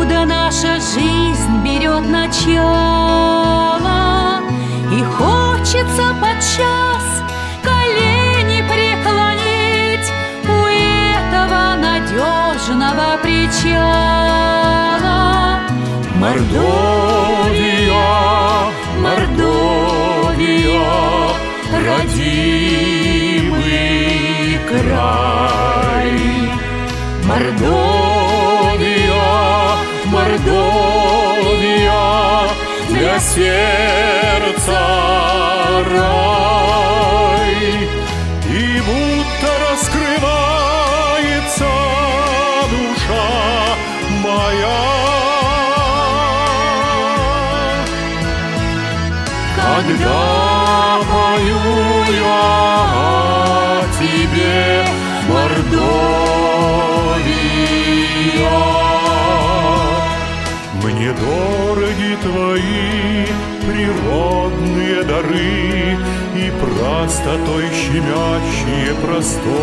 откуда наша жизнь берет начало. И хочется подчас колени преклонить у этого надежного причала. Мордовия, Мордовия, родимый край. Мордовия, Мордовия, для сердца рай. И будто раскрывается душа моя, когда пою я о тебе, Мордовия. Мне дороги твои природные дары и простотой щемящие просторы.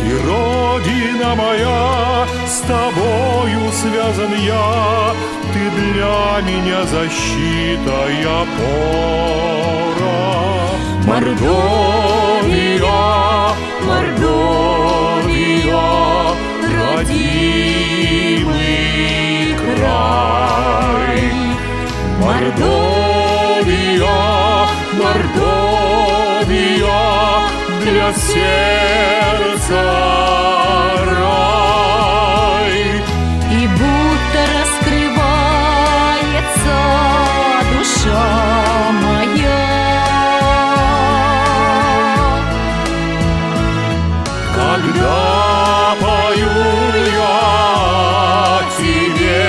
Ты, Родина моя, с тобою связан я, ты для меня защита и опора. Мордовия, Мордовия, родимый край. Мордовия, Мордовия, для сердца рай. И будто раскрывается душа моя, когда пою я тебе,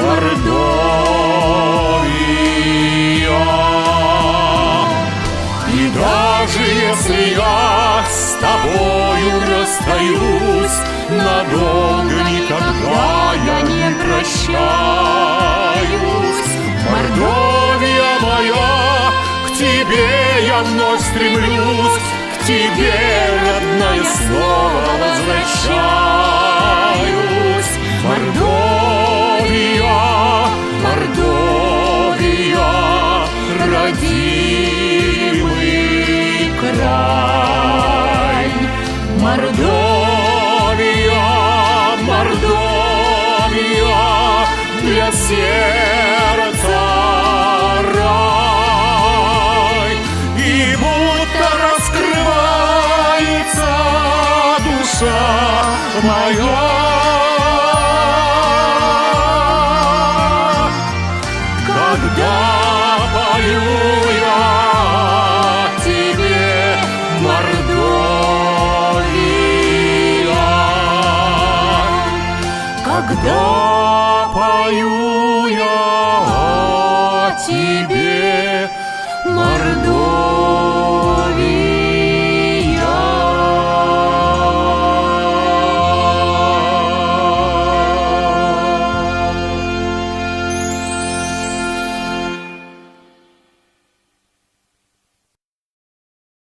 Мордовия. И даже если я с тобою расстаюсь, надолго никогда я не прощаюсь. Мордовия моя, к тебе я вновь стремлюсь, к тебе, родная, снова возвращаюсь. Мордовия, Мордовия, родимый край. Мордовия, Мордовия, для сердца рай. И будто раскрывается душа моя, когда пою я тебе, Мордовия. Когда пою я тебе,